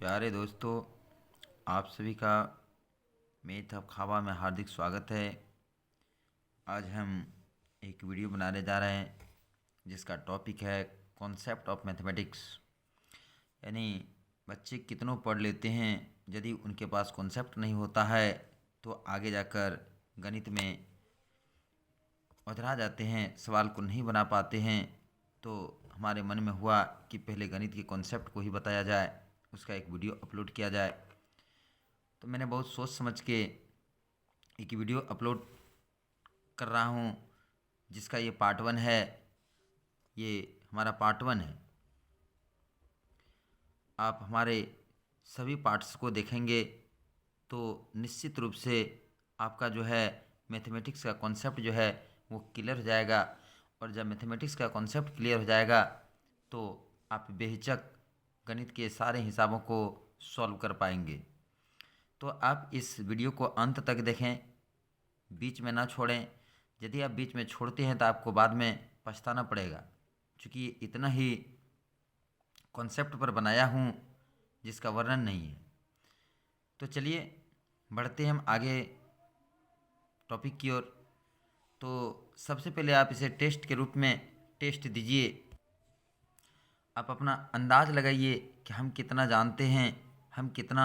प्यारे दोस्तों, आप सभी का मैथ ऑफ खाबा में हार्दिक स्वागत है। आज हम एक वीडियो बनाने जा रहे हैं जिसका टॉपिक है कॉन्सेप्ट ऑफ मैथमेटिक्स। यानी बच्चे कितनों पढ़ लेते हैं, यदि उनके पास कॉन्सेप्ट नहीं होता है तो आगे जाकर गणित में उधरा जाते हैं, सवाल को नहीं बना पाते हैं। तो हमारे मन में हुआ कि पहले गणित के कॉन्सेप्ट को ही बताया जाए, उसका एक वीडियो अपलोड किया जाए। तो मैंने बहुत सोच समझ के एक वीडियो अपलोड कर रहा हूँ, जिसका ये पार्ट 1 है। ये हमारा पार्ट 1 है। आप हमारे सभी पार्ट्स को देखेंगे तो निश्चित रूप से आपका जो है मैथमेटिक्स का कॉन्सेप्ट जो है वो क्लियर हो जाएगा। और जब मैथमेटिक्स का कॉन्सेप्ट क्लियर हो जाएगा तो आप बेहिचक गणित के सारे हिसाबों को सॉल्व कर पाएंगे। तो आप इस वीडियो को अंत तक देखें, बीच में ना छोड़ें। यदि आप बीच में छोड़ते हैं तो आपको बाद में पछताना पड़ेगा, क्योंकि ये इतना ही कॉन्सेप्ट पर बनाया हूँ जिसका वर्णन नहीं है। तो चलिए बढ़ते हैं हम आगे टॉपिक की ओर। तो सबसे पहले आप इसे टेस्ट के रूप में टेस्ट दीजिए। आप अपना अंदाज़ लगाइए कि हम कितना जानते हैं, हम कितना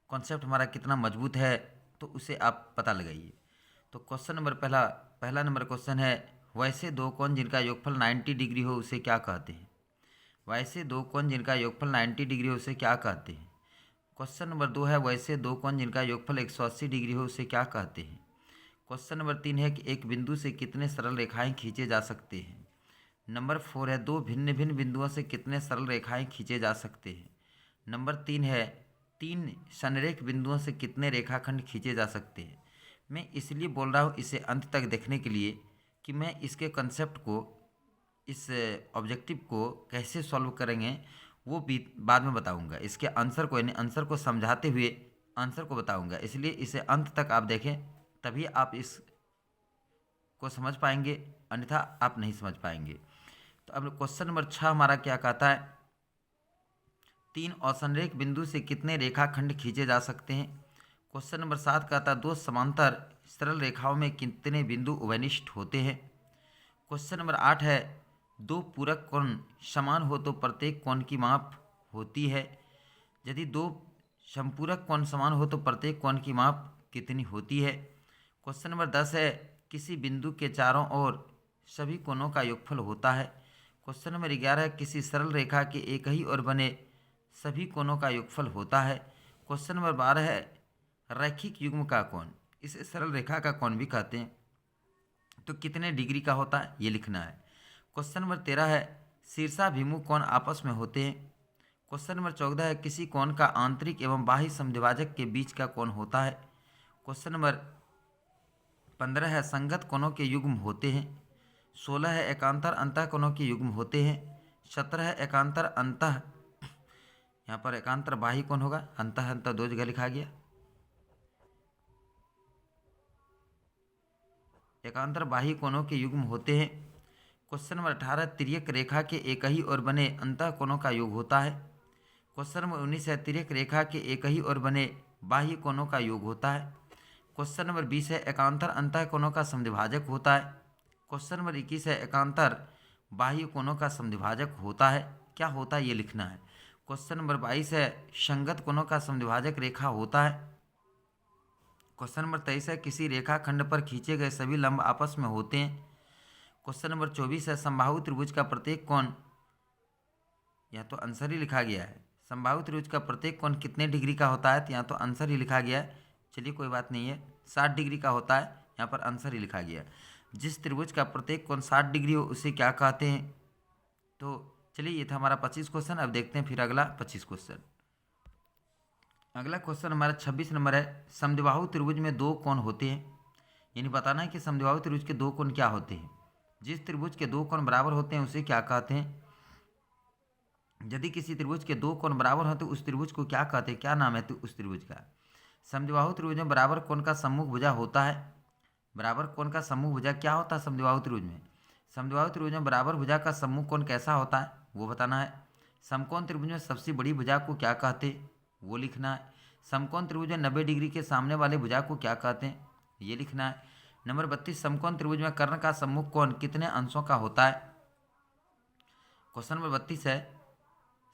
कॉन्सेप्ट हमारा कितना मजबूत है, तो उसे आप पता लगाइए। तो क्वेश्चन नंबर पहला नंबर क्वेश्चन है, वैसे दो कोण जिनका योगफल 90 डिग्री हो उसे क्या कहते हैं। वैसे दो कोण जिनका योगफल 90 डिग्री हो उसे क्या कहते हैं। क्वेश्चन नंबर 2 है, वैसे दो कोण जिनका योगफल 180 डिग्री हो उसे क्या कहते हैं। क्वेश्चन नंबर 3 है कि एक बिंदु से कितने सरल रेखाएं खींचे जा सकते हैं। नंबर 4 है, दो भिन्न भिन्न बिंदुओं से कितने सरल रेखाएं खींचे जा सकते हैं। नंबर 3 है, तीन संरेख बिंदुओं से कितने रेखाखंड खींचे जा सकते हैं। मैं इसलिए बोल रहा हूँ इसे अंत तक देखने के लिए कि मैं इसके कंसेप्ट को, इस ऑब्जेक्टिव को कैसे सॉल्व करेंगे वो भी बाद में बताऊंगा। इसके आंसर को, यानी आंसर को समझाते हुए आंसर को बताऊंगा। इसलिए इसे अंत तक आप देखें, तभी आप इस को समझ पाएंगे, अन्यथा आप नहीं समझ पाएंगे। तो अब क्वेश्चन नंबर 6 हमारा क्या कहता है, तीन असंरेख बिंदु से कितने रेखाखंड खींचे जा सकते हैं। क्वेश्चन नंबर 7 कहता है, दो समांतर सरल रेखाओं में कितने बिंदु उभयनिष्ठ होते हैं। क्वेश्चन नंबर 8 है, दो पूरक कोण समान हो तो प्रत्येक कोण की माप होती है। यदि दो समपूरक कोण समान हो तो प्रत्येक कोण की माप कितनी होती है। क्वेश्चन नंबर 10 है, किसी बिंदु के चारों ओर सभी कोणों का योगफल होता है। क्वेश्चन नंबर 11 है, किसी सरल रेखा के एक ही ओर बने सभी कोणों का योगफल होता है। क्वेश्चन नंबर 12 है, रैखिक युग्म का कोण, इसे सरल रेखा का कोण भी कहते हैं, तो कितने डिग्री का होता है ये लिखना है। क्वेश्चन नंबर 13 है, शीर्षाभिमुख कोण आपस में होते हैं। क्वेश्चन नंबर 14 है, किसी कोण का आंतरिक एवं बाह्य समद्विभाजक के बीच का कोण होता है। क्वेश्चन नंबर 15 है, संगत कोणों के युग्म होते हैं। 16 है, एकांतर अंतः कोणों के युग्म होते हैं। 17 है, एकांतर अंतः, यहाँ पर एकांतर बाह्य कोण होगा, अंतः अंतः दो जगह लिखा गया। एकांतर बाह्य कोणों के युग्म होते हैं। क्वेश्चन नंबर 18, तिर्यक रेखा के एक ही ओर बने अंतः कोणों का योग होता है। क्वेश्चन नंबर 19 है, तिर्यक रेखा के एक ही ओर बने बाह्य कोणों का योग होता है। क्वेश्चन नंबर 20 है, एकांतर अंतः कोणों का समद्विभाजक होता है। क्वेश्चन नंबर 21 है, एकांतर बाह्य कोणों का समद्विभाजक होता है, क्या होता है ये लिखना है। क्वेश्चन नंबर 22 है, संगत कोणों का समद्विभाजक रेखा होता है। क्वेश्चन नंबर 23 है, किसी रेखा खंड पर खींचे गए सभी लंब आपस में होते हैं। क्वेश्चन नंबर 24 है, समबाहु त्रिभुज का प्रत्येक कोण, यहाँ तो आंसर ही लिखा गया है, समबाहु त्रिभुज का प्रत्येक कोण कितने डिग्री का होता है, तो यहाँ तो आंसर ही लिखा गया है। चलिए कोई बात नहीं है, 60 डिग्री का होता है, यहाँ पर आंसर ही लिखा गया है। जिस त्रिभुज का प्रत्येक कोण 60 डिग्री हो उसे क्या कहते हैं। तो चलिए ये था हमारा 25 क्वेश्चन। अब देखते हैं फिर अगला 25 क्वेश्चन। अगला क्वेश्चन हमारा 26 नंबर है, समद्विबाहु त्रिभुज में दो कोण होते हैं। यानी बताना है कि समद्विबाहु त्रिभुज के दो कोण क्या होते हैं। जिस त्रिभुज के दो कोण बराबर होते हैं उसे क्या कहते हैं। यदि किसी त्रिभुज के दो कोण बराबर हो तो उस त्रिभुज को क्या कहते हैं, क्या नाम है तो उस त्रिभुज का। समद्विबाहु त्रिभुज में बराबर कोण का सम्मुख भुजा होता है। बराबर कोण का सम्मुख भुजा क्या होता है समद्विबाहु त्रिभुज में। समद्विबाहु त्रिभुज में बराबर भुजा का सम्मुख कोण कैसा होता है वो बताना है। समकोण त्रिभुज में सबसे बड़ी भुजा को क्या कहते हैं, वो लिखना है। समकोण त्रिभुज में 90 डिग्री के सामने वाले भुजा को क्या कहते हैं, ये लिखना है। नंबर 32, समकोण त्रिभुज में कर्ण का सम्मुख कोण कितने अंशों का होता है। क्वेश्चन नंबर 32 है,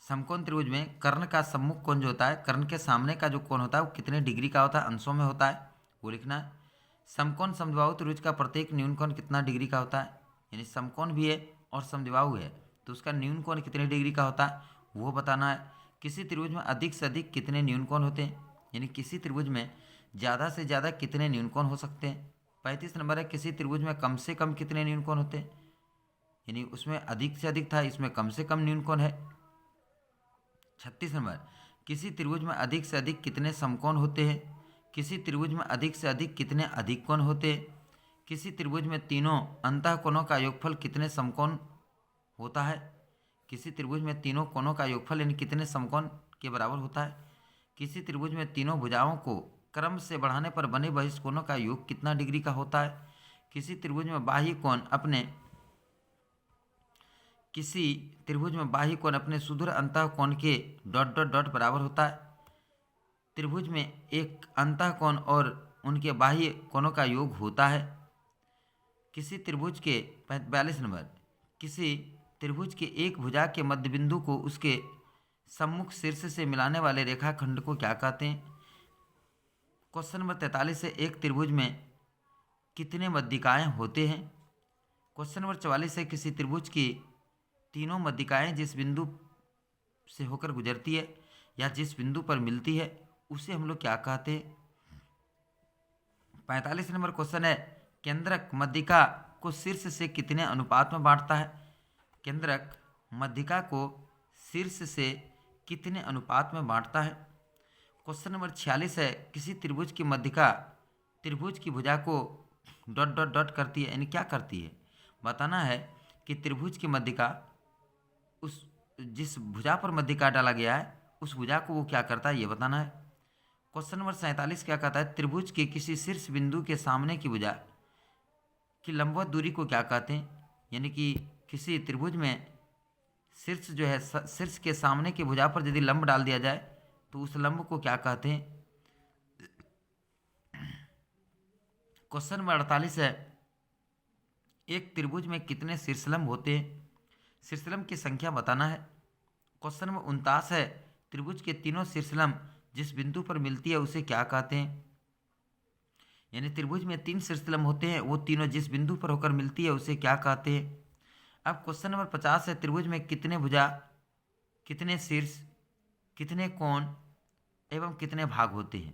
समकोण त्रिभुज में कर्ण का सम्मुख कोण जो होता है, कर्ण के सामने का जो कोण होता है वो कितने डिग्री का होता है, अंशों में होता है, वो लिखना है। समकोण समद्विबाहु त्रिभुज का प्रत्येक न्यून कोण कितना डिग्री का होता है, यानी समकोण भी है और समद्विबाहु है तो उसका न्यून कोण कितने डिग्री का होता है वो बताना है। किसी त्रिभुज में अधिक से अधिक कितने न्यून कोण होते हैं, यानी किसी त्रिभुज में ज़्यादा से ज़्यादा कितने न्यून कोण हो सकते हैं। 35 नंबर है, किसी त्रिभुज में कम से कम कितने न्यून कोण होते हैं, यानी उसमें अधिक से अधिक था, इसमें कम से कम न्यून कोण है। 36 नंबर, किसी त्रिभुज में अधिक से अधिक कितने समकोण होते हैं, किसी त्रिभुज में अधिक से अधिक कितने अधिक कोण होते हैं। किसी त्रिभुज में तीनों अंतःकोणों का योगफल कितने समकोण होता है, किसी त्रिभुज में तीनों कोणों का योगफल यानी कितने समकोण के बराबर होता है। किसी त्रिभुज में तीनों भुजाओं को क्रम से बढ़ाने पर बने बहिष्कोणों का योग कितना डिग्री का होता है। किसी त्रिभुज में बाह्य कोण अपने सुदूर अंतःकोण के डॉट डॉट डॉट बराबर होता है। त्रिभुज में एक अंतःकोण और उनके बाह्य कोणों का योग होता है। किसी त्रिभुज के 42 नंबर, किसी त्रिभुज के एक भुजा के मध्य बिंदु को उसके सम्मुख शीर्ष से मिलाने वाले रेखाखंड को क्या कहते हैं। क्वेश्चन नंबर 43 है, एक त्रिभुज में कितने मध्यिकाएं होते हैं। क्वेश्चन नंबर 44 है, किसी त्रिभुज की तीनों मध्यिकाएं जिस बिंदु से होकर गुजरती है या जिस बिंदु पर मिलती है उसे हम लोग क्या कहते हैं। 45 नंबर क्वेश्चन है, केंद्रक मध्यिका को शीर्ष से कितने अनुपात में बांटता है। केंद्रक मध्यिका को शीर्ष से कितने अनुपात में बांटता है। क्वेश्चन नंबर 46 है, किसी त्रिभुज की मध्यिका त्रिभुज की भुजा को डॉट डॉट डॉट करती है, यानी क्या करती है बताना है कि त्रिभुज की मध्यिका उस जिस भुजा पर मध्यिका डाला गया है उस भुजा को वो क्या करता है ये बताना है। क्वेश्चन नंबर 47 क्या कहता है, त्रिभुज के किसी शीर्ष बिंदु के सामने की भुजा की लंबवत दूरी को क्या कहते हैं, यानी कि किसी त्रिभुज में शीर्ष जो है शीर्ष के सामने की भुजा पर यदि लंब डाल दिया जाए तो उस लंब को क्या कहते हैं। क्वेश्चन नंबर 48 है, एक त्रिभुज में कितने शीर्षलंब होते हैं, शीर्षलंब की संख्या बताना है। क्वेश्चन नंबर 49 है, त्रिभुज के तीनों शीर्षलंब जिस बिंदु पर मिलती है उसे क्या कहते हैं, यानी त्रिभुज में 3 शीर्षलंब होते हैं वो तीनों जिस बिंदु पर होकर मिलती है उसे क्या कहते हैं। अब क्वेश्चन नंबर 50 है, त्रिभुज में कितने भुजा, कितने शीर्ष, कितने कोण एवं कितने भाग होते हैं,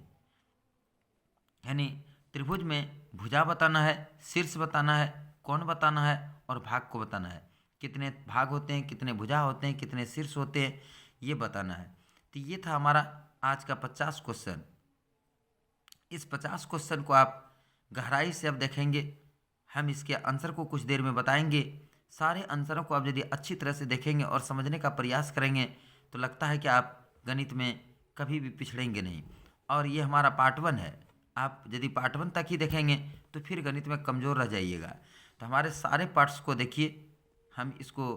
यानी त्रिभुज में भुजा बताना है, शीर्ष बताना है, कोण बताना है और भाग को बताना है। कितने भाग होते हैं, कितने भुजा होते हैं, कितने शीर्ष होते हैं ये बताना है। तो ये था हमारा आज का 50 क्वेश्चन। इस 50 क्वेश्चन को आप गहराई से अब देखेंगे, हम इसके आंसर को कुछ देर में बताएंगे। सारे आंसरों को आप यदि अच्छी तरह से देखेंगे और समझने का प्रयास करेंगे तो लगता है कि आप गणित में कभी भी पिछड़ेंगे नहीं। और ये हमारा पार्ट 1 है, आप यदि पार्ट 1 तक ही देखेंगे तो फिर गणित में कमज़ोर रह जाइएगा। तो हमारे सारे पार्ट्स को देखिए, हम इसको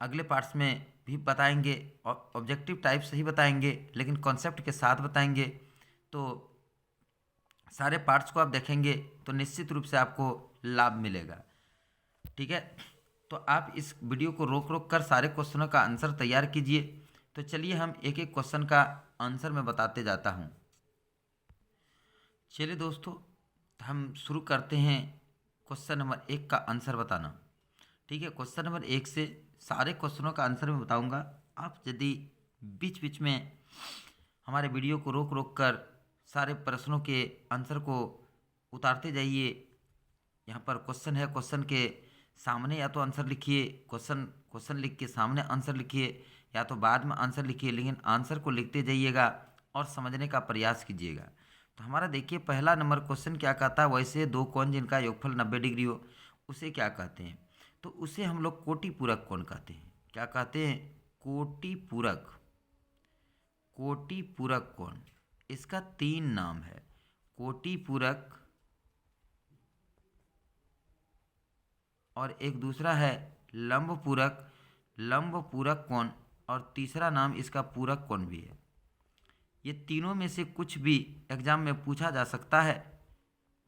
अगले पार्ट्स में भी बताएंगे और ऑब्जेक्टिव टाइप से ही बताएंगे लेकिन कॉन्सेप्ट के साथ बताएंगे। तो सारे पार्ट्स को आप देखेंगे तो निश्चित रूप से आपको लाभ मिलेगा। ठीक है, तो आप इस वीडियो को रोक रोक कर सारे क्वेश्चनों का आंसर तैयार कीजिए। तो चलिए हम एक एक क्वेश्चन का आंसर मैं बताते जाता हूँ। चलिए दोस्तों, हम शुरू करते हैं क्वेश्चन नंबर 1 का आंसर बताना। ठीक है, क्वेश्चन नंबर 1 से सारे क्वेश्चनों का आंसर मैं बताऊंगा। आप यदि बीच बीच में हमारे वीडियो को रोक रोक कर सारे प्रश्नों के आंसर को उतारते जाइए। यहाँ पर क्वेश्चन है, क्वेश्चन के सामने या तो आंसर लिखिए, क्वेश्चन लिख के सामने आंसर लिखिए या तो बाद में आंसर लिखिए, लेकिन आंसर को लिखते जाइएगा और समझने का प्रयास कीजिएगा। तो हमारा देखिए पहला नंबर क्वेश्चन क्या कहता है, वैसे दो कोण जिनका योगफल 90 डिग्री हो उसे क्या कहते हैं। तो उसे हम लोग कोटि पूरक कोण कहते हैं। क्या कहते हैं, कोटि पूरक कोण। इसका 3 नाम है, कोटि पूरक और एक दूसरा है लंब पूरक कोण और तीसरा नाम इसका पूरक कोण भी है। ये तीनों में से कुछ भी एग्जाम में पूछा जा सकता है,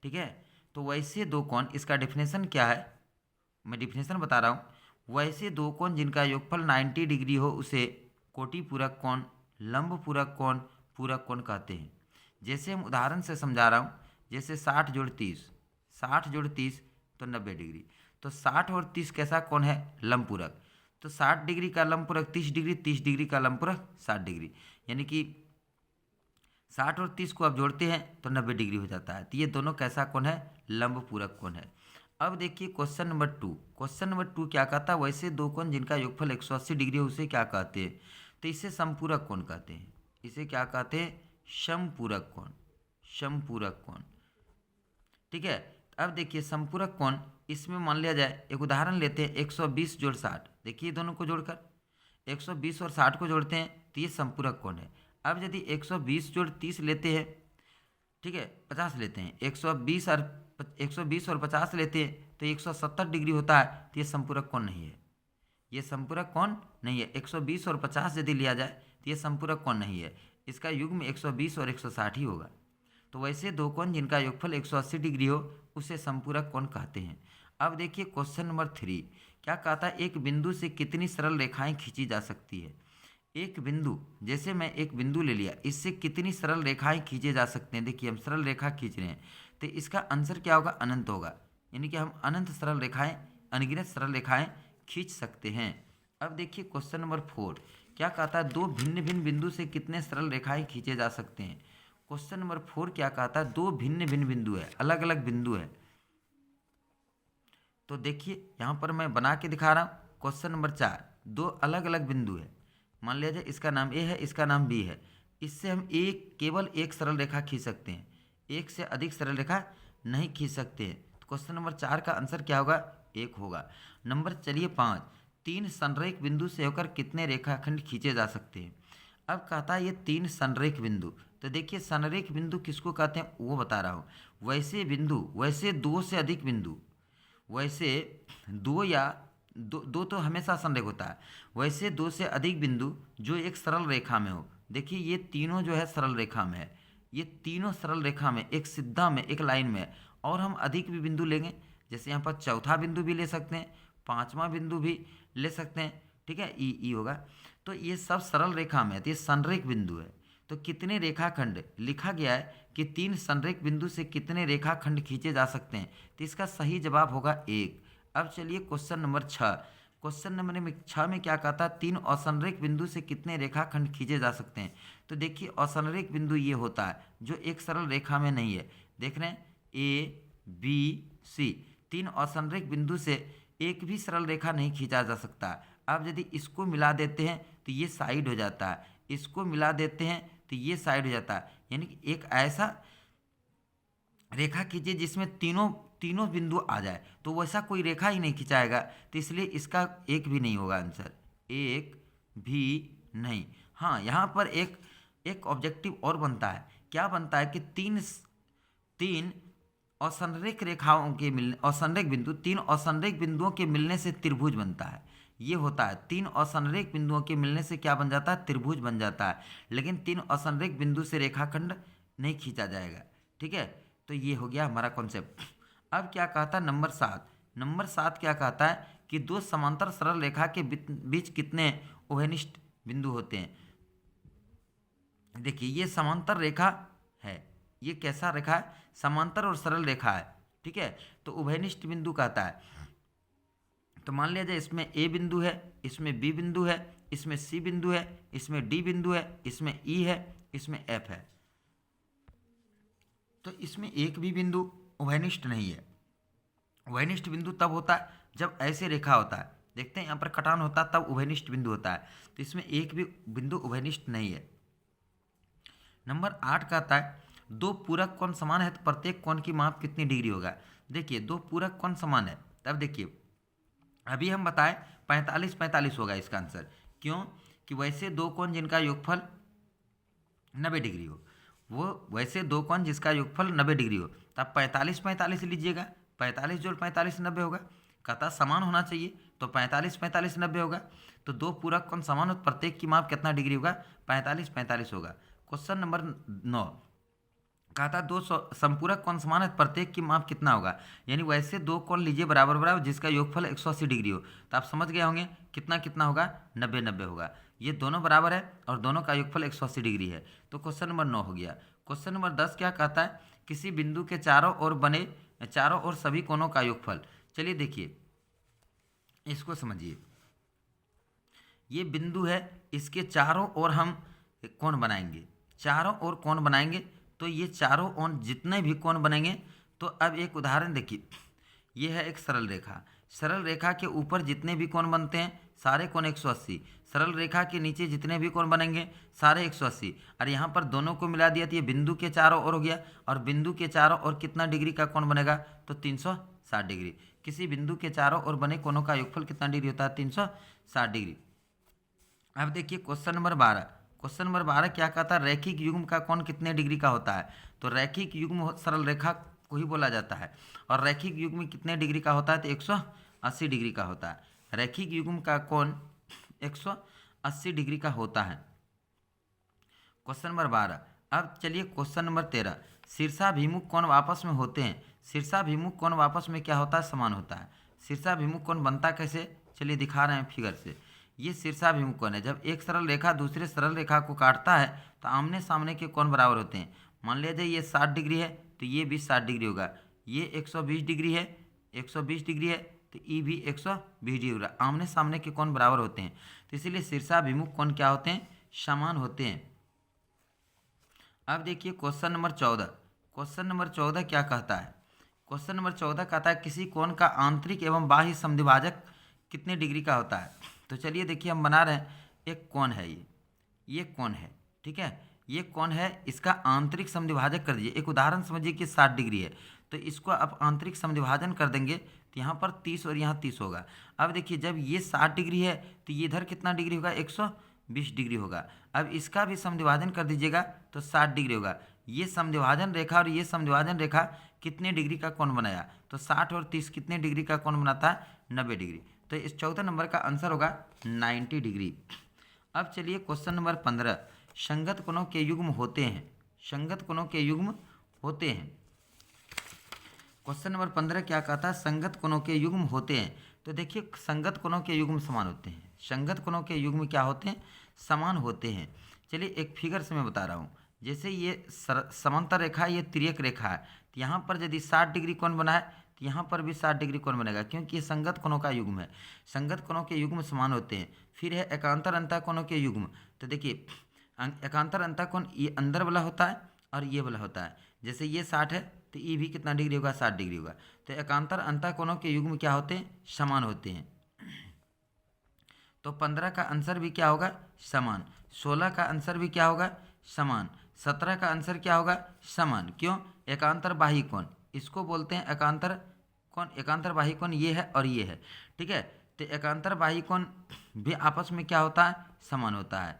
ठीक है। तो वैसे दो कोण, इसका डेफिनेशन क्या है, मैं डेफिनेशन बता रहा हूँ। वैसे दो कोण जिनका योगफल 90 डिग्री हो उसे कोटि पूरक कोण, लंब पूरक कोण, पूरक कोण कहते हैं। जैसे हम उदाहरण से समझा रहा हूँ, जैसे 60 जोड़ 30, 60 जोड़ 30 तो 90 डिग्री। तो 60 और 30 कैसा कोण है, लंब पूरक। तो 60 डिग्री का लंब पूरक 30 डिग्री, 30 डिग्री का लंब पूरक 60 डिग्री, यानी कि 60 और 30 को आप जोड़ते हैं तो 90 डिग्री हो जाता है। तो ये दोनों कैसा कोण है, लंब पूरक कोण है। अब देखिए क्वेश्चन नंबर 2। क्वेश्चन नंबर 2 क्या कहता है, वैसे दो कोण जिनका योगफल 180 डिग्री है उसे क्या कहते हैं। तो इसे समपूरक कोण कहते हैं। इसे क्या कहते हैं, समपूरक कोण, समपूरक कोण, ठीक है। अब देखिए समपूरक कोण, इसमें मान लिया जाए, एक उदाहरण लेते हैं, 120 जोड़ 60। देखिए दोनों को जोड़कर 120 और 60 को जोड़ते हैं तो ये समपूरक कोण है। अब यदि 120 जोड़ 30 लेते हैं, ठीक है, 50 लेते हैं, 120 और 50 लेते हैं तो 170 डिग्री होता है। तो ये समपूरक कोण नहीं है, ये समपूरक कोण नहीं है। 120 और 50 यदि लिया जाए तो ये समपूरक कोण नहीं है, इसका युग्म 120 और 160 ही होगा। तो वैसे दो कोण जिनका योगफल 180 डिग्री हो उसे समपूरक कोण कहते हैं। अब देखिए क्वेश्चन नंबर 3 क्या कहता है, एक बिंदु से कितनी सरल रेखाएं खींची जा सकती है। एक बिंदु, जैसे मैं एक बिंदु ले लिया, इससे कितनी सरल रेखाएं खींचे जा सकते हैं। देखिए हम सरल रेखा खींच रहे हैं तो इसका आंसर क्या होगा, अनंत होगा, यानी कि हम अनंत सरल रेखाएं, अनगिनत सरल रेखाएं खींच सकते हैं। अब देखिए क्वेश्चन नंबर 4 क्या कहता है, दो भिन्न भिन्न बिंदु से कितने सरल रेखाएं खींचे जा सकते हैं। क्वेश्चन नंबर 4 क्या कहता है, दो भिन्न भिन्न बिंदु है, अलग अलग बिंदु है। तो देखिए यहाँ पर मैं बना के दिखा रहा हूँ। क्वेश्चन नंबर 4, दो अलग अलग बिंदु है, मान लिया जाए इसका नाम ए है, इसका नाम बी है। इससे हम केवल एक सरल रेखा खींच सकते हैं, एक से अधिक सरल रेखा नहीं खींच सकते हैं। तो क्वेश्चन नंबर 4 का आंसर क्या होगा, 1 होगा। नंबर चलिए 5, तीन संरेख बिंदु से होकर कितने रेखाखंड खींचे जा सकते हैं। अब कहता है ये तीन संरेख बिंदु, तो देखिए संरेख बिंदु किसको कहते हैं वो बता रहा हूँ। वैसे बिंदु, वैसे दो से अधिक बिंदु, वैसे दो या दो तो हमेशा संरेख होता है, वैसे दो से अधिक बिंदु जो एक सरल रेखा में हो। देखिए ये तीनों जो है सरल रेखा में है, ये तीनों सरल रेखा में, एक सीधा में, एक लाइन में। और हम अधिक भी बिंदु लेंगे, जैसे यहाँ पर चौथा बिंदु भी ले सकते हैं, पांचवा बिंदु भी ले सकते हैं, ठीक है, ई होगा। तो ये सब सरल रेखा में है, तो ये संरेख बिंदु है। तो कितने रेखाखंड लिखा गया है कि तीन संरेख बिंदु से कितने रेखाखंड खींचे जा सकते हैं, तो इसका सही जवाब होगा 1। अब चलिए क्वेश्चन नंबर 6। क्वेश्चन नंबर 6 में क्या कहता है, तीन असंरेख बिंदु से कितने रेखाखंड खींचे जा सकते हैं। तो देखिए असंरेख बिंदु ये होता है जो एक सरल रेखा में नहीं है। देख रहे हैं ए बी सी, तीन असंरेख बिंदु से एक भी सरल रेखा नहीं खींचा जा सकता। अब यदि इसको मिला देते हैं तो ये साइड हो जाता है, इसको मिला देते हैं तो ये साइड हो जाता है, यानी कि एक ऐसा रेखा खींचिए जिसमें तीनों बिंदु आ जाए, तो वैसा कोई रेखा ही नहीं खिंचाएगा। तो इसलिए इसका 1 भी नहीं होगा आंसर, 1 भी नहीं। हाँ, यहाँ पर एक ऑब्जेक्टिव और बनता है, क्या बनता है कि तीन असंरेख रेखाओं के मिलने, असंरेख बिंदु, तीन असंरेख बिंदुओं के मिलने से त्रिभुज बनता है। ये होता है, तीन असंरेख बिंदुओं के मिलने से क्या बन जाता है, त्रिभुज बन जाता है। लेकिन तीन असंरेख बिंदु से रेखाखंड नहीं खींचा जाएगा, ठीक है। तो ये हो गया हमारा कॉन्सेप्ट। अब क्या कहता है नंबर 7। नंबर 7 क्या कहता है कि दो समांतर सरल रेखा के बीच कितने उभयनिष्ठ बिंदु होते हैं। देखिए ये समांतर रेखा है, ये कैसा रेखा है, समांतर और सरल रेखा है, ठीक है। तो उभयनिष्ठ बिंदु कहता है, तो मान लिया जाए इसमें ए बिंदु है, इसमें बी बिंदु है, इसमें सी बिंदु है, इसमें डी बिंदु है, इसमें ई है, इसमें एफ है। तो इसमें एक भी बिंदु उभयनिष्ठ नहीं है। उभयनिष्ठ बिंदु तब होता है जब ऐसे रेखा होता है, देखते हैं यहाँ पर कटान होता है तब उभयनिष्ठ बिंदु होता है। तो इसमें एक भी बिंदु उभयनिष्ठ नहीं है। नंबर 8 कहता है दो पूरक कोण समान है तो प्रत्येक कोण की माप कितनी डिग्री होगा। देखिए दो पूरक कोण समान है, तब देखिए अभी हम बताएं 45 होगा इसका आंसर। क्यों कि वैसे दो कोण जिनका योगफल 90 डिग्री हो, वो वैसे दो कोण जिसका योगफल 90 डिग्री हो, तब 45 लीजिएगा, 45 जोड़ 45 90 होगा। कहता समान होना चाहिए, तो 45 45 90 होगा। तो दो पूरक कोण समान हो, प्रत्येक की माप कितना डिग्री होगा? 45 45 होगा। क्वेश्चन नंबर 9 कहा था दो संपूरक कोण समान है, प्रत्येक की माप कितना होगा? यानी वैसे दो कोण लीजिए बराबर बराबर जिसका योगफल 180 डिग्री हो। तो आप समझ गए होंगे कितना कितना होगा? 90 90 होगा। ये दोनों बराबर है और दोनों का योगफल 180 डिग्री है। तो क्वेश्चन नंबर 9 हो गया। क्वेश्चन नंबर 10 क्या कहता है? किसी बिंदु के चारों ओर बने चारों ओर सभी कोणों का योगफल। चलिए देखिए, इसको समझिए। ये बिंदु है, इसके चारों ओर हम कोण बनाएंगे, चारों ओर कोण बनाएंगे। तो ये चारों ओर जितने भी कोण बनेंगे, तो अब एक उदाहरण देखिए, ये है एक सरल रेखा। सरल रेखा के ऊपर जितने भी कोण बनते हैं सारे कोण 180, सरल रेखा के नीचे जितने भी कोण बनेंगे सारे 180। और यहाँ पर दोनों को मिला दिया तो ये बिंदु के चारों ओर हो गया। और बिंदु के चारों ओर कितना डिग्री का कोण बनेगा? तो 360 डिग्री। किसी बिंदु के चारों ओर बने कोणों का योगफल कितना डिग्री होता है? 360 डिग्री। अब देखिए क्वेश्चन नंबर 12। क्वेश्चन नंबर 12 क्या कहता है? रैखिक युग्म का कोण कितने डिग्री का होता है? तो रैखिक युग्म सरल रेखा को ही बोला जाता है। और रैखिक युग्म कितने डिग्री का होता है? तो 180 डिग्री का होता है। रैखिक युग्म का कोण 180 डिग्री का होता है। Question number 12। अब चलिए क्वेश्चन नंबर 13। शीर्षाभिमुख कोण आपस में होते हैं। शीर्षाभिमुख कोण आपस में क्या होता है? समान होता है। शीर्षाभिमुख कोण बनता कैसे? चलिए दिखा रहे हैं फिगर से। ये शीर्षाभिमुख कोण है। जब एक सरल रेखा दूसरे सरल रेखा को काटता है तो आमने सामने के कोण बराबर होते हैं। मान लीजिए ये 60 डिग्री है तो ये भी 60 डिग्री होगा। ये 120 डिग्री है, 120 डिग्री है, तो ये भी 120 डिग्री होगा। आमने सामने के कोण बराबर होते हैं, तो इसीलिए शीर्षाभिमुख कोण क्या होते हैं? समान होते हैं। अब देखिए क्वेश्चन नंबर 14। क्वेश्चन नंबर 14 क्या कहता है? क्वेश्चन नंबर 14 कहता है किसी कोण का आंतरिक एवं बाह्य समद्विभाजक कितने डिग्री का होता है? तो चलिए देखिए, हम बना रहे हैं एक कोण है, ये कोण है, ठीक है, ये कोण है, इसका आंतरिक समद्विभाजक कर दीजिए। एक उदाहरण समझिए कि 60 डिग्री है, तो इसको आप आंतरिक समद्विभाजन कर देंगे तो यहाँ पर 30 और यहाँ 30 होगा। अब देखिए जब ये 60 डिग्री है तो ये इधर कितना डिग्री होगा? 120 डिग्री होगा। अब इसका भी समद्विभाजन कर दीजिएगा तो 60 डिग्री होगा। ये समद्विभाजन रेखा और ये समद्विभाजन रेखा कितने डिग्री का कोण बनाया? तो 60 और 30 कितने डिग्री का कोण बनाता है? 90 डिग्री। तो इस 14 नंबर का आंसर होगा 90 डिग्री। अब चलिए क्वेश्चन नंबर 15। संगत कोणों के युग्म होते हैं। संगत कोणों के युग्म होते हैं। क्वेश्चन नंबर 15 क्या कहता है? संगत कोणों के युग्म होते हैं। तो देखिए संगत कोणों के युग्म समान होते हैं। संगत कोणों के युग्म क्या होते हैं? समान होते हैं। चलिए एक फिगर से मैं बता रहा हूँ। जैसे ये समांतर रेखा, ये तिर्यक रेखा है, तो यहाँ पर यदि 60 डिग्री कोण बना है तो यहाँ पर भी 60 डिग्री कोण बनेगा, क्योंकि ये संगत कोणों का युग्म है। संगत कोणों के युग्म समान होते हैं। फिर है एकांतर अंतः कोणों के युग्म। तो देखिए एकांतर अंतः कोण ये अंदर वाला होता है और ये वाला होता है। जैसे ये 60 है तो ये भी कितना डिग्री होगा? 60 डिग्री होगा। तो एकांतर अंतः कोणों के युग्म क्या होते हैं? समान होते हैं। तो 15 का आंसर भी क्या होगा? समान। 16 का आंसर भी क्या होगा? समान। 17 का आंसर क्या होगा? समान। क्यों? एकांतर बाह्य कोण, इसको बोलते हैं एकांतर कोण। एकांतर बाह्य कोण ये है और ये है, ठीक है। तो एकांतर बाह्य कोण भी आपस में क्या होता है? समान होता है।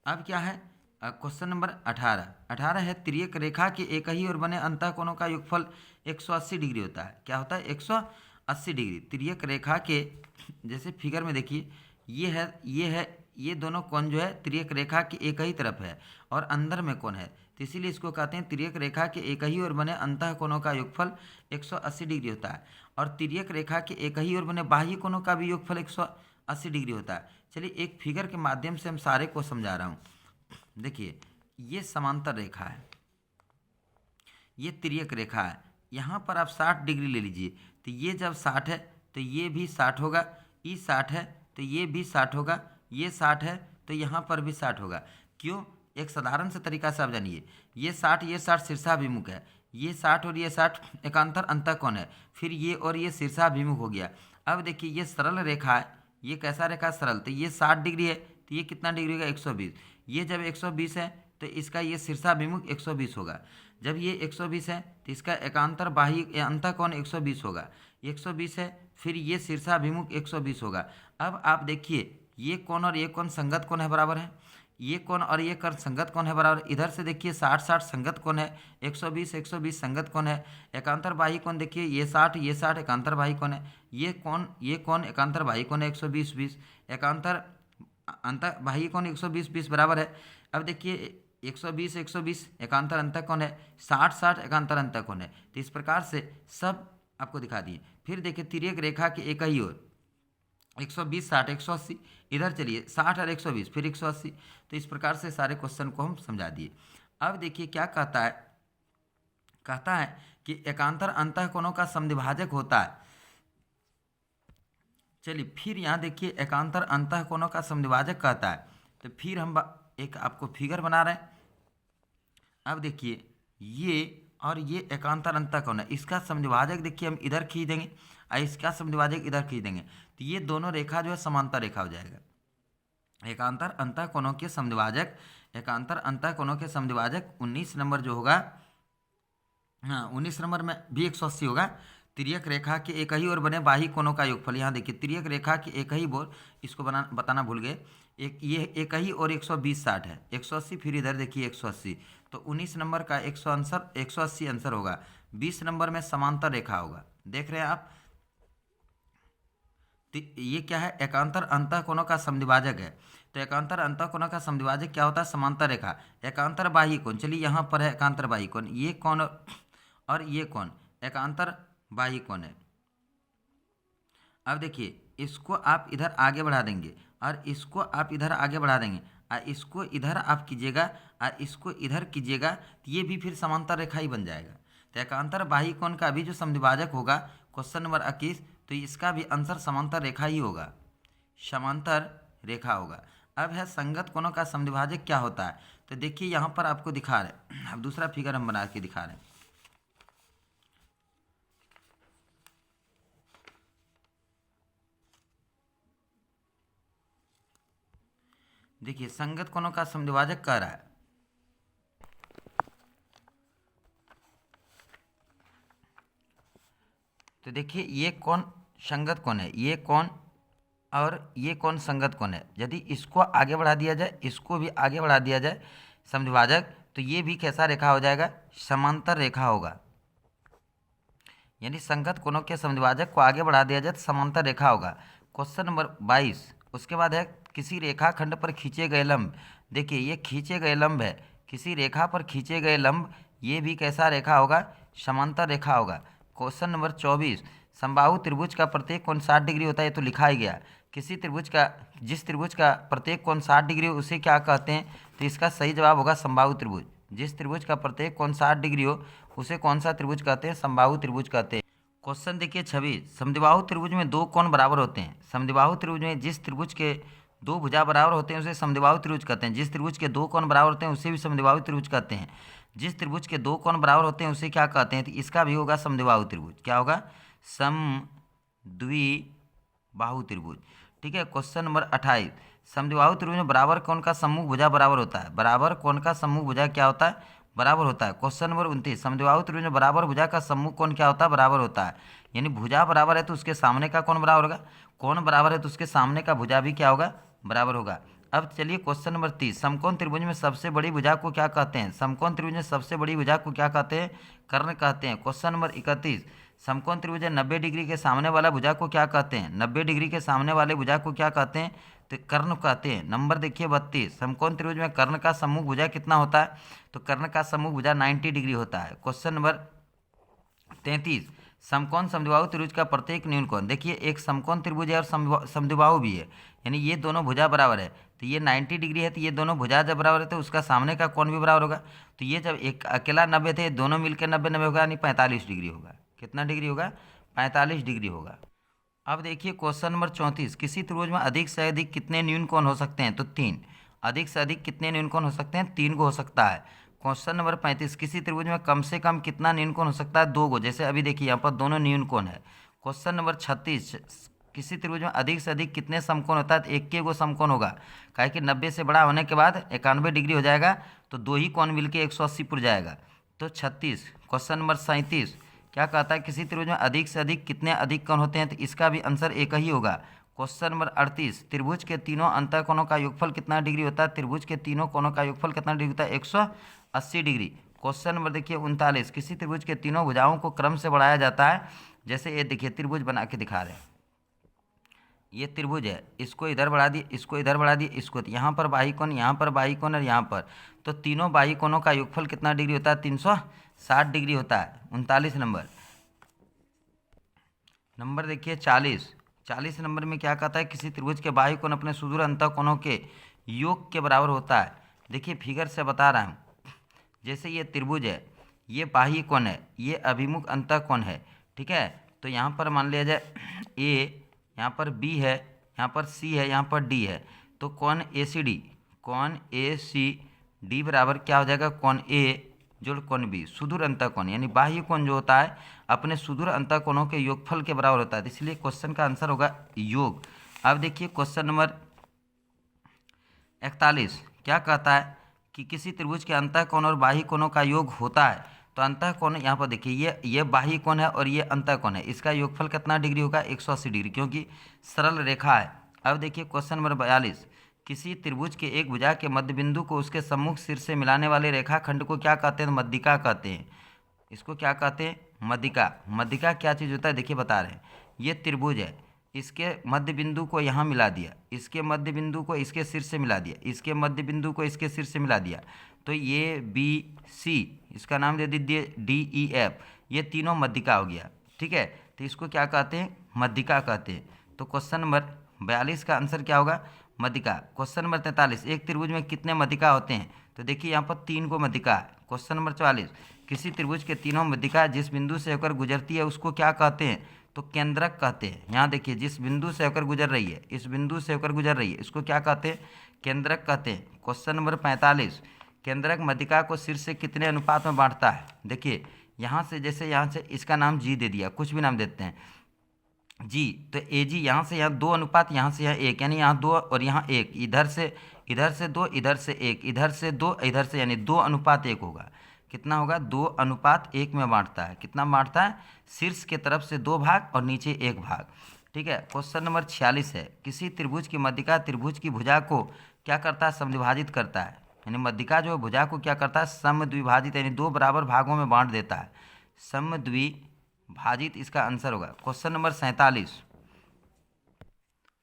अब क्या है? क्वेश्चन नंबर 18 है तिर्यक रेखा के एक ही ओर बने अंतः कोणों का योगफल 180 डिग्री होता है। क्या होता है? 180 डिग्री। तिर्यक रेखा के जैसे फिगर में देखिए, ये दोनों कोण जो है तिर्यक रेखा के एक ही तरफ है और अंदर में कोण है, तो इसीलिए इसको कहते हैं तिर्यक रेखा के एक ही ओर बने अंतः कोणों का योगफल 180 डिग्री होता है। और तिर्यक रेखा के एक ही ओर बने बाह्य कोणों का भी योगफल 180 डिग्री होता है। चलिए एक फिगर के माध्यम से हम सारे को समझा रहा हूँ। देखिए ये समांतर रेखा है, ये तिर्यक रेखा है, यहाँ पर आप 60 डिग्री ले लीजिए, तो ये जब 60 है तो ये भी 60 होगा, ये 60 है तो ये भी 60 होगा, ये 60 है तो यहाँ पर भी 60 होगा। क्यों? एक साधारण से तरीका से आप जानिए, ये 60 शीर्षाभिमुख है, ये 60 और ये 60 एकांतर अंतः कोण है, फिर ये और ये शीर्षाभिमुख हो गया। अब देखिए ये सरल रेखा है, ये कैसा रेखा? सरल। तो ये 60 डिग्री है तो ये कितना डिग्री होगा? 120। ये जब 120 है तो इसका ये शीर्षाभिमुख 120 होगा। जब ये 120 है तो इसका एकांतर बाह्य अंतः कोण 120 होगा। 120 है, फिर ये शीर्षाभिमुख 120 होगा। अब आप देखिए ये कोण और ये कोण संगत कोण है, बराबर है। ये कोण और ये कोण संगत कोण है, बराबर। इधर से देखिए 60 60 संगत कोण है, 120 120 संगत कोण है। एकांतर बाही कोण देखिए ये 60 एकांतर बाही कोण है। ये कोण एकांतर बाही कोण है 120 20, एकांतर अंतर बाही कोण 120 20, बराबर है। अब देखिए 120 120 एकांतर अंतर कोण है, 60 60 एकांतर अंतर कोण है। तो इस प्रकार से सब आपको दिखा दिए। फिर देखिए तिर्यक रेखा के एक ही ओर 120 60 180, इधर चलिए 60 और 120 फिर 180। तो इस प्रकार से सारे क्वेश्चन को हम समझा दिए। अब देखिए क्या कहता है, कहता है कि एकांतर अंतःकोणों का समद्विभाजक होता है। चलिए फिर यहाँ देखिए एकांतर अंतःकोणों का समद्विभाजक कहता है। तो फिर हम एक आपको फिगर बना रहे हैं। अब देखिए ये और ये एकांतर अंतःकोण है, इसका समद्विभाजक देखिए हम इधर खींच देंगे और इसका समद्विभाजक इधर खींच देंगे। तो ये दोनों रेखा जो है समांतर रेखा हो जाएगा। एकांतर अंतःकोणों के समद्विभाजक, एकांतर अंतःकोणों के समद्विभाजक 19 नंबर जो होगा, हाँ 19 नंबर में भी 180 होगा। तिर्यक रेखा के एक ही ओर बने बाही कोणों का योगफल। यहाँ देखिए तिर्यक रेखा के एक ही ओर, इसको बताना भूल गए, ये एक ही और 120 60 है, 180 फिर इधर देखिए 180। तो 19 नंबर का 180 आंसर होगा। 20 नंबर में समांतर रेखा होगा, देख रहे हैं आप। तो ये क्या है, एकांतर अंतःकोणों का समद्विभाजक है। तो एकांतर अंतःकोणों का समद्विभाजक क्या होता है, समांतर रेखा। एकांतर बाही कोण, चलिए यहाँ पर है एकांतर बाही कोण, ये कोण और ये कोण एकांतर बाही कोण है। अब देखिए इसको आप इधर आगे बढ़ा देंगे और इसको आप इधर आगे बढ़ा देंगे और इसको इधर आप कीजिएगा और इसको इधर कीजिएगा, तो ये भी फिर समांतर रेखा ही बन जाएगा। तो एकांतर बाही कोण का भी जो समद्विभाजक होगा क्वेश्चन नंबर 21, तो इसका भी आंसर समांतर रेखा ही होगा, समांतर रेखा होगा। अब है संगत कोणों का समद्विभाजक क्या होता है। तो देखिए यहाँ पर आपको दिखा रहे हैं, अब दूसरा फिगर हम बना के दिखा रहे हैं। देखिए संगत कोणों का समद्विभाजक कह रहा है। तो देखिए ये कोण संगत कोण है, ये कोण और ये कोण संगत कोण है। यदि इसको आगे बढ़ा दिया जाए, इसको भी आगे बढ़ा दिया जाए समद्विभाजक, तो ये भी कैसा रेखा हो जाएगा, समांतर रेखा होगा। यानी संगत कोणों के समद्विभाजक को आगे बढ़ा दिया जाए तो समांतर रेखा होगा। क्वेश्चन नंबर 22, उसके बाद है किसी रेखा खंड पर खींचे गए लंब। देखिए ये खींचे गए लंब है, किसी रेखा पर खींचे गए लंब, ये भी कैसा रेखा होगा, समांतर रेखा होगा। क्वेश्चन नंबर 24, समबाहु त्रिभुज का प्रत्येक कोण 60 डिग्री होता है, ये तो लिखा ही गया। किसी त्रिभुज का, जिस त्रिभुज का प्रत्येक कोण 60 डिग्री हो उसे क्या कहते हैं। तो इसका सही जवाब होगा समबाहु त्रिभुज। जिस त्रिभुज का प्रत्येक कोण 60 डिग्री हो उसे कौन सा त्रिभुज कहते हैं, समबाहु त्रिभुज कहते हैं। क्वेश्चन देखिए 26, समद्विबाहु त्रिभुज में दो कोण बराबर होते हैं। समद्विबाहु त्रिभुज में जिस त्रिभुज के दो भुजा बराबर होते हैं उसे समद्विबाहु त्रिभुज कहते हैं। जिस त्रिभुज के दो कोण बराबर होते हैं उसे भी समद्विबाहु त्रिभुज कहते हैं। जिस त्रिभुज के दो कोण बराबर होते हैं उसे क्या कहते हैं, तो इसका भी होगा समद्विबाहु त्रिभुज। क्या होगा, समद्विबाहु त्रिभुज। ठीक है। क्वेश्चन नंबर 28, समद्विबाहु त्रिभुज में बराबर कोण का सम्मुख भुजा बराबर होता है। बराबर कोण का सम्मुख भुजा क्या होता है, बराबर होता है। क्वेश्चन नंबर 29, समद्विबाहु त्रिभुज में बराबर भुजा का सम्मुख कोण क्या होता है, बराबर होता है। यानी भुजा बराबर है तो उसके सामने का कोण बराबर होगा, कोण बराबर है तो उसके सामने का भुजा भी क्या होगा, बराबर होगा। अब चलिए क्वेश्चन नंबर 30, समकोण त्रिभुज में सबसे बड़ी भुजा को क्या कहते हैं। समकोण त्रिभुज में सबसे बड़ी भुजा को क्या कहते हैं, कर्ण कहते हैं। क्वेश्चन नंबर 31, समकोण त्रिभुज 90 डिग्री के सामने वाला भुजा को क्या कहते हैं। 90 डिग्री के सामने वाले भुजा को क्या कहते हैं, तो कर्ण कहते हैं। नंबर देखिए 32, समकोण त्रिभुज में कर्ण का सम्मुख भुजा कितना होता है, तो कर्ण का सम्मुख भुजा 90 डिग्री होता है। क्वेश्चन नंबर 33, समकोण समद्विबाहु त्रिभुज का प्रत्येक न्यून कोण। देखिए एक समकोण त्रिभुज है और समद्विबाहु भी है, यानी ये दोनों भुजा बराबर है। तो ये 90 डिग्री है, तो ये दोनों भुजा जब बराबर है तो उसका सामने का कोण भी बराबर होगा। तो ये जब एक अकेला 90 थे, दोनों मिलकर 90 होगा, यानी 45 डिग्री होगा। कितना डिग्री होगा, 45 डिग्री होगा। अब देखिए क्वेश्चन नंबर 34, किसी त्रिभुज में अधिक से अधिक कितने न्यून कोण हो सकते हैं, तो 3। अधिक से अधिक कितने न्यून कोण हो सकते हैं, 3 को हो सकता है। क्वेश्चन नंबर 35, किसी त्रिभुज में कम से कम कितना न्यून कोण हो सकता है, 2 को। जैसे अभी देखिए यहाँ पर दोनों न्यून कोण है। क्वेश्चन नंबर 36, किसी त्रिभुज में अधिक से अधिक कितने समकोण होता है, तो 1 को समकोण होगा। काहे कि 90 से बड़ा होने के बाद 91 डिग्री हो जाएगा, तो 2 ही कोण मिलकर 180 पुर जाएगा। तो 36। क्वेश्चन नंबर 37, क्या कहता है, किसी त्रिभुज में अधिक से अधिक कितने अधिक कोण होते हैं, तो इसका भी आंसर एक ही होगा। क्वेश्चन नंबर 38, त्रिभुज के तीनों अंतःकोणों का योगफल कितना डिग्री होता है? त्रिभुज के तीनों कोणों का योगफल कितना डिग्री होता है? 180 डिग्री। क्वेश्चन नंबर देखिए 39, किसी त्रिभुज के तीनों भुजाओं को क्रम से बढ़ाया जाता है। जैसे ये देखिए त्रिभुज बना के दिखा रहे हैं, ये त्रिभुज है, इसको इधर बढ़ा दिए, इसको इधर बढ़ा दिए, इसको यहाँ पर बाही कोण, यहाँ पर बाही कोण और यहाँ पर, तो तीनों बाही कोणों का योगफल कितना डिग्री होता है? 360 डिग्री होता है। 39 नंबर देखिए 40 नंबर में क्या कहता है? किसी त्रिभुज के बाही कोण अपने सुदूर अंतःकोणों के योग के बराबर होता है। देखिए फिगर से बता रहा हूँ, जैसे ये त्रिभुज है, ये बाही कोण है, ये अभिमुख अंतःकोण है, ठीक है। तो यहाँ पर मान लिया जाए ए, यहाँ पर बी है, यहाँ पर सी है, यहाँ पर डी है, तो कोण ए सी डी बराबर क्या हो जाएगा? कोण ए जोड़ कोण बी, सुदूर अंतःकोण यानी बाह्य कोण जो होता है अपने सुदूर अंतःकोणों के योगफल के बराबर होता है, इसलिए क्वेश्चन का आंसर होगा योग। अब देखिए क्वेश्चन नंबर 41 क्या कहता है कि किसी त्रिभुज के अंतःकोण और बाह्य कोणों का योग होता है। तो अंतःकोण यहाँ पर देखिए ये बाह्य कोण है और ये अंतःकोण है, इसका योगफल कितना डिग्री होगा? 180 डिग्री, क्योंकि सरल रेखा है। अब देखिए क्वेश्चन नंबर 42, किसी त्रिभुज के एक भुजा के मध्य बिंदु को उसके सम्मुख सिर से मिलाने वाले रेखाखंड को क्या कहते हैं? मध्यिका कहते हैं। इसको क्या कहते हैं? मध्यिका। मध्यिका क्या चीज़ होता है? देखिए बता रहे हैं, ये त्रिभुज है, इसके मध्य बिंदु को यहाँ मिला दिया, इसके मध्य बिंदु को इसके सिर से मिला दिया, इसके मध्य बिंदु को इसके सिर से मिला दिया, तो ये बी सी, इसका नाम दे दीजिए डी ई एफ, ये तीनों मध्यिका हो गया, ठीक है। तो इसको क्या कहते हैं? मध्यिका कहते हैं। तो क्वेश्चन नंबर 42 का आंसर क्या होगा? मध्यिका। क्वेश्चन नंबर 43, एक त्रिभुज में कितने मध्यिका होते हैं? तो देखिए यहाँ पर 3 को मध्यिका है। क्वेश्चन नंबर 44, किसी त्रिभुज के तीनों मध्यिका जिस बिंदु से होकर गुजरती है उसको क्या कहते हैं? तो केंद्रक कहते हैं। यहाँ देखिए जिस बिंदु से होकर गुजर रही है, इस बिंदु से होकर गुजर रही है, इसको क्या कहते हैं? केंद्रक कहते हैं। क्वेश्चन नंबर 45, केंद्रक मध्यिका को शीर्ष से कितने अनुपात में बांटता है? देखिए यहाँ से, जैसे यहाँ से इसका नाम जी दे दिया, कुछ भी नाम देते हैं जी, तो ए जी, यहाँ से यहाँ 2 अनुपात, यहाँ से यहाँ 1, यानी यहाँ 2 और यहाँ 1, इधर से 2, इधर से 1, इधर से 2, इधर से, यानी 2 अनुपात 1 होगा। कितना होगा? 2 अनुपात 1 में बांटता है। कितना बांटता है? शीर्ष के तरफ से 2 भाग और नीचे 1 भाग, ठीक है। क्वेश्चन नंबर 46 है, किसी त्रिभुज की मध्यिका त्रिभुज की भुजा को क्या करता है? समद्विभाजित करता है। यानी मध्यिका जो है भुजा को क्या करता है? समद्विभाजित, यानी 2 बराबर भागों में बांट देता है। समद्विभाजित इसका आंसर होगा। क्वेश्चन नंबर 47,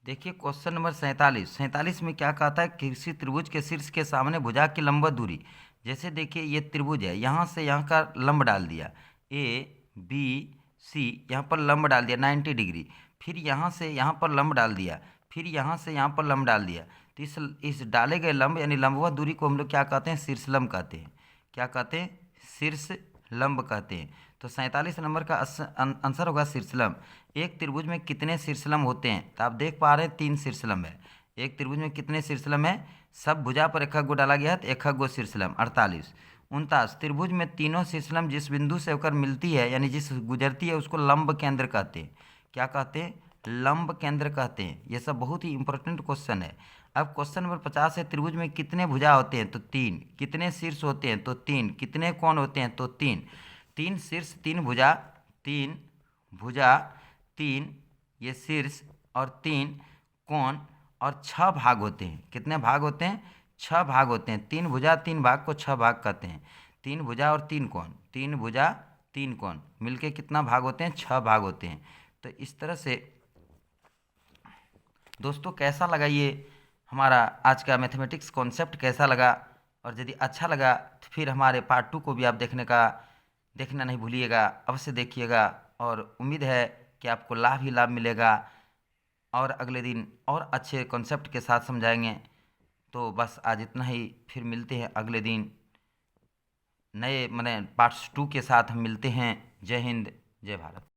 देखिए क्वेश्चन नंबर 47 में क्या कहता है? किसी त्रिभुज के शीर्ष के सामने भुजा की लंबवत दूरी, जैसे देखिए ये त्रिभुज है, यहाँ से यहाँ का लंब डाल दिया, ए बी सी, यहाँ पर लंब डाल दिया 90 डिग्री, फिर यहाँ से यहाँ पर लंब डाल दिया, फिर यहाँ से यहाँ पर लंब डाल दिया, तो इस डाले गए लंब यानी लंबवत दूरी को हम लोग क्या कहते हैं? शीर्ष लंब कहते हैं। क्या कहते हैं? शीर्ष लंब कहते हैं। तो 47 नंबर का आंसर होगा शीर्षलंब। एक त्रिभुज में कितने शीर्षलंब होते हैं? तो आप देख पा रहे हैं 3 शीर्षलंब है। एक त्रिभुज में कितने शीर्षलंब है? सब भुजा पर एक गो डाला गया है तो एक गो शीर्षलंब। 48 49, त्रिभुज में तीनों शीर्षलंब जिस बिंदु से होकर मिलती है यानी जिस गुजरती है उसको लंब केंद्र कहते हैं। क्या कहते हैं? लंब केंद्र कहते हैं। ये सब बहुत ही इंपॉर्टेंट क्वेश्चन है। अब क्वेश्चन नंबर 50 है, त्रिभुज में कितने भुजा होते हैं? तो 3। कितने शीर्ष होते हैं? तो 3। कितने कोण होते हैं? तो 3। 3 शीर्ष, 3 भुजा, 3 भुजा, 3 ये शीर्ष और 3 कोण और 6 भाग होते हैं। कितने भाग होते हैं? 6 भाग होते हैं। 3 भुजा 3 भाग को 6 भाग कहते हैं। 3 भुजा और 3 कोण, 3 भुजा 3 कोण मिलके कितना भाग होते हैं? 6 भाग होते हैं। तो इस तरह से दोस्तों कैसा लगा ये हमारा आज का मैथमेटिक्स कॉन्सेप्ट, कैसा लगा? और यदि अच्छा लगा तो फिर हमारे पार्ट 2 को भी आप देखना नहीं भूलिएगा, अवश्य देखिएगा। और उम्मीद है कि आपको लाभ ही लाभ मिलेगा और अगले दिन और अच्छे कॉन्सेप्ट के साथ समझाएंगे। तो बस आज इतना ही, फिर मिलते हैं अगले दिन नए पार्ट्स 2 के साथ हम मिलते हैं। जय हिंद, जय भारत।